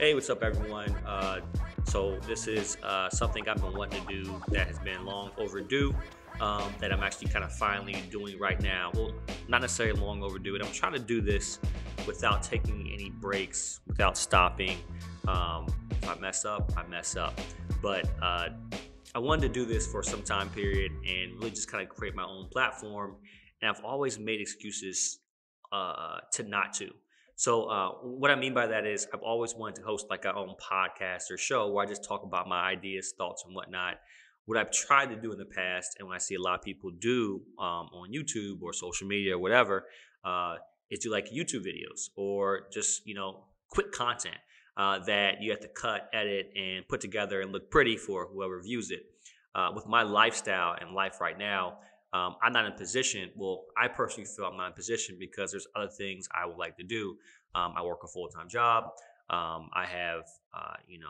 Hey, what's up, everyone? So this is something I've been wanting to do that has been long overdue. That I'm actually kind of finally doing right now. Well, not necessarily long overdue, and I'm trying to do this without taking any breaks, without stopping. If I mess up, I mess up. But I wanted to do this for some time period and really just kind of create my own platform. And I've always made excuses to not to. So what I mean by that is I've always wanted to host like our own podcast or show where I just talk about my ideas, thoughts, and whatnot. What I've tried to do in the past, and what I see a lot of people do on YouTube or social media or whatever, is do like YouTube videos or just quick content that you have to cut, edit, and put together and look pretty for whoever views it. With my lifestyle and life right now, I'm not in position. Well, I personally feel I'm not in position because there's other things I would like to do. I work a full-time job. I have,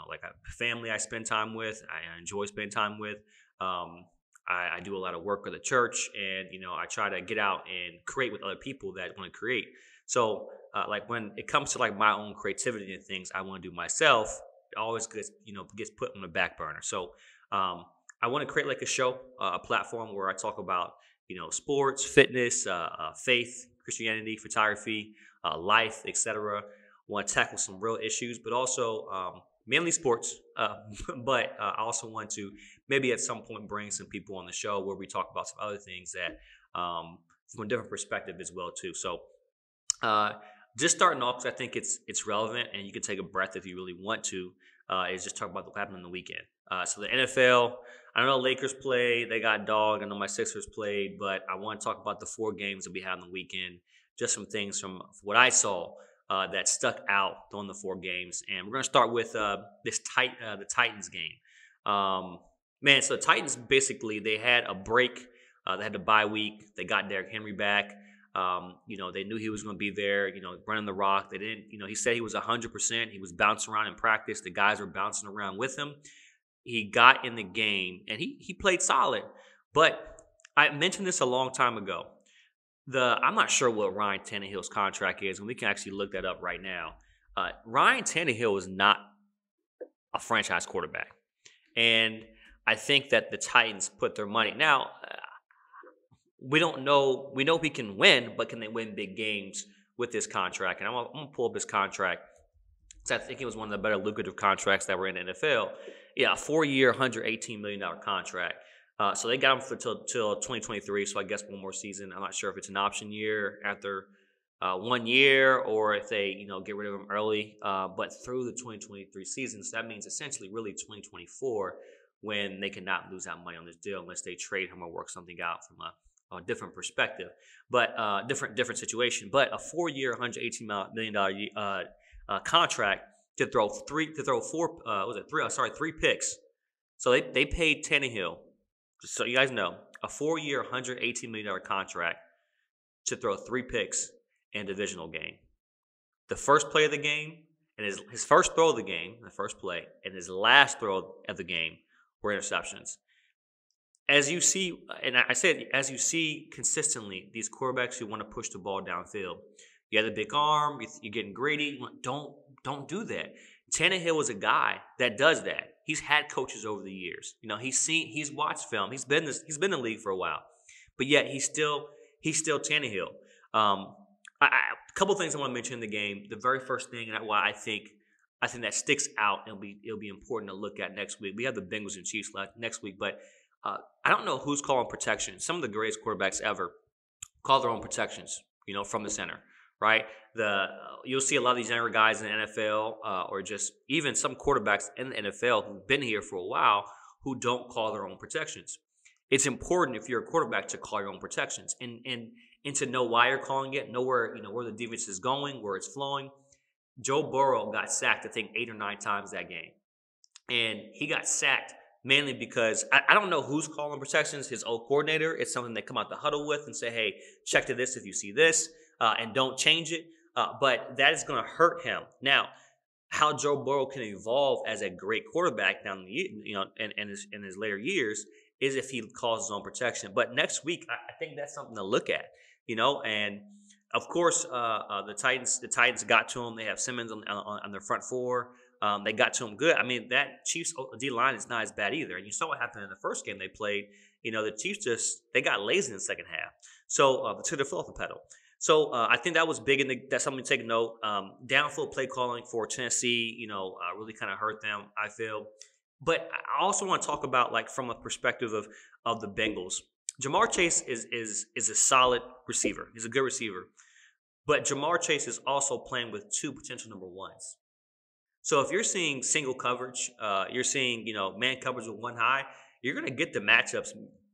like a family I spend time with. I enjoy spending time with. I do a lot of work with the church, and I try to get out and create with other people that want to create. So, like when it comes to like my own creativity and things I want to do myself, it always gets put on the back burner. So, I want to create like a show, a platform where I talk about, sports, fitness, faith, Christianity, photography, life, etc. Want to tackle some real issues, but also mainly sports. But I also want to maybe at some point bring some people on the show where we talk about some other things that from a different perspective as well too. So just starting off, because I think it's relevant and you can take a breath if you really want to. Is just talk about what happened on the weekend. So the NFL, I know Lakers played, they got dogged. I know my Sixers played, but I want to talk about the 4 games that we had on the weekend. Just some things from what I saw that stuck out during the 4 games, and we're gonna start with the Titans game. Man, so the Titans basically they had a break. They had the bye week. They got Derrick Henry back. They knew he was going to be there, running the rock. They didn't, he said he was 100%. He was bouncing around in practice. The guys were bouncing around with him. He got in the game and he played solid. But I mentioned this a long time ago. I'm not sure what Ryan Tannehill's contract is, and we can actually look that up right now. Ryan Tannehill is not a franchise quarterback. And I think that the Titans put their money. Now, we don't know. We know he can win, but can they win big games with this contract? And I'm gonna pull up his contract because I think it was one of the better lucrative contracts that were in the NFL. Yeah, a 4-year, $118 million contract. So they got him for till 2023. So I guess one more season. I'm not sure if it's an option year after 1 year or if they get rid of him early. But through the 2023 season, so that means essentially really 2024 when they cannot lose that money on this deal unless they trade him or work something out from a different perspective, but different situation. But a 4-year, $118 million contract to throw three picks. So they paid Tannehill, just so you guys know, a 4-year, $118 million contract to throw 3 picks in a divisional game. The first play of the game and his first throw of the game, the first play, and his last throw of the game were interceptions. As you see, and I said, as you see consistently, these quarterbacks who want to push the ball downfield, you have a big arm, you're getting greedy. Don't do that. Tannehill is a guy that does that. He's had coaches over the years. He's watched film. He's been in the league for a while, but yet he's still Tannehill. A couple things I want to mention in the game. The very first thing, and why I think that sticks out, and it'll be important to look at next week. We have the Bengals and Chiefs next week, but I don't know who's calling protection. Some of the greatest quarterbacks ever call their own protections, from the center, right? You'll see a lot of these younger guys in the NFL or just even some quarterbacks in the NFL who've been here for a while who don't call their own protections. It's important if you're a quarterback to call your own protections and to know why you're calling it, know where the defense is going, where it's flowing. Joe Burrow got sacked, I think, 8 or 9 times that game. And he got sacked mainly because I don't know who's calling protections. His old coordinator. It's something they come out the huddle with and say, hey, check to this if you see this and don't change it. But that is going to hurt him. Now, how Joe Burrow can evolve as a great quarterback down in his later years is if he calls his own protection. But next week, I think that's something to look at, and Of course, the Titans got to him. They have Simmons on their front four. They got to him good. I mean, that Chiefs D line is not as bad either. And you saw what happened in the first game they played. The Chiefs they got lazy in the second half. So to the foot off the pedal. So I think that was big, and that's something to take note. Downfield play calling for Tennessee, really kind of hurt them, I feel. But I also want to talk about, like, from a perspective of the Bengals. Jamar Chase is a solid receiver. He's a good receiver. But Jamar Chase is also playing with two potential number ones. So if you're seeing single coverage, you're seeing man coverage with one high, you're going to get the matchups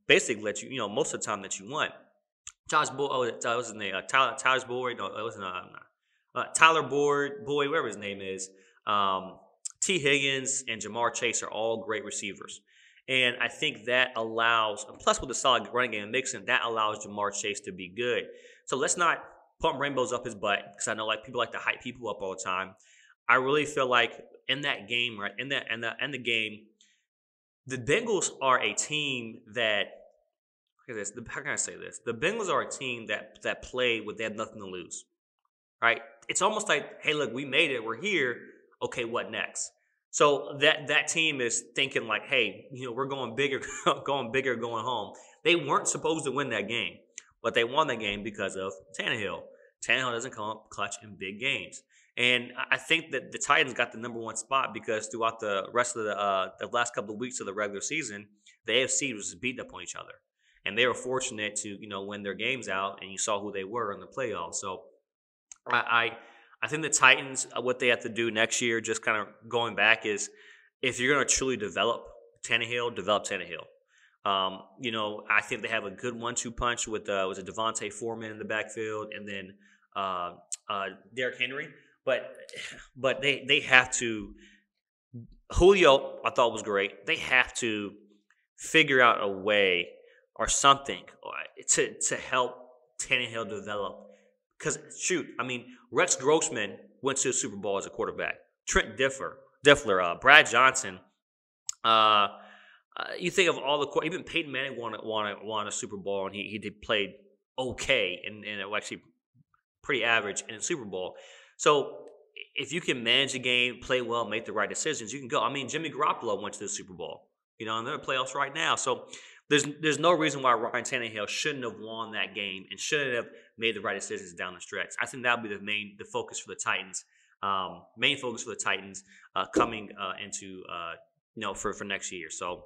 basically that most of the time that you want. Josh Boyd, that was his name. Tyler's Boyd. No, it wasn't. Tyler Boyd, whatever his name is. T. Higgins and Jamar Chase are all great receivers. And I think that allows, plus with the solid running game and Mixon, that allows Jamar Chase to be good. So let's not pump rainbows up his butt, because I know people like to hype people up all the time. I really feel like in that game, right, in the game, the Bengals are a team that, how can I say this? The Bengals are a team that play with they have nothing to lose, right? It's almost like, hey, look, we made it, we're here. Okay, what next? So that team is thinking like, hey, we're going bigger, going home. They weren't supposed to win that game, but they won that game because of Tannehill. Tannehill doesn't come up clutch in big games. And I think that the Titans got the number one spot because throughout the rest of the last couple of weeks of the regular season, the AFC was beating up on each other. And they were fortunate to, win their games out, and you saw who they were in the playoffs. So I think the Titans, what they have to do next year, just kind of going back, is if you're going to truly develop Tannehill, develop Tannehill. I think they have a good 1-2 punch with was it Devontae Foreman in the backfield, and then Derrick Henry. But they have to. Julio, I thought was great. They have to figure out a way or something to help Tannehill develop. Because shoot, I mean, Rex Grossman went to the Super Bowl as a quarterback. Trent Diffler, Brad Johnson. You think of all the even Peyton Manning won a Super Bowl, and he did played okay and it was actually pretty average in the Super Bowl. So if you can manage the game, play well, make the right decisions, you can go. I mean, Jimmy Garoppolo went to the Super Bowl, and they're in the playoffs right now. So there's no reason why Ryan Tannehill shouldn't have won that game and shouldn't have made the right decisions down the stretch. I think that would be the focus for the Titans. Main focus for the Titans coming into for next year. So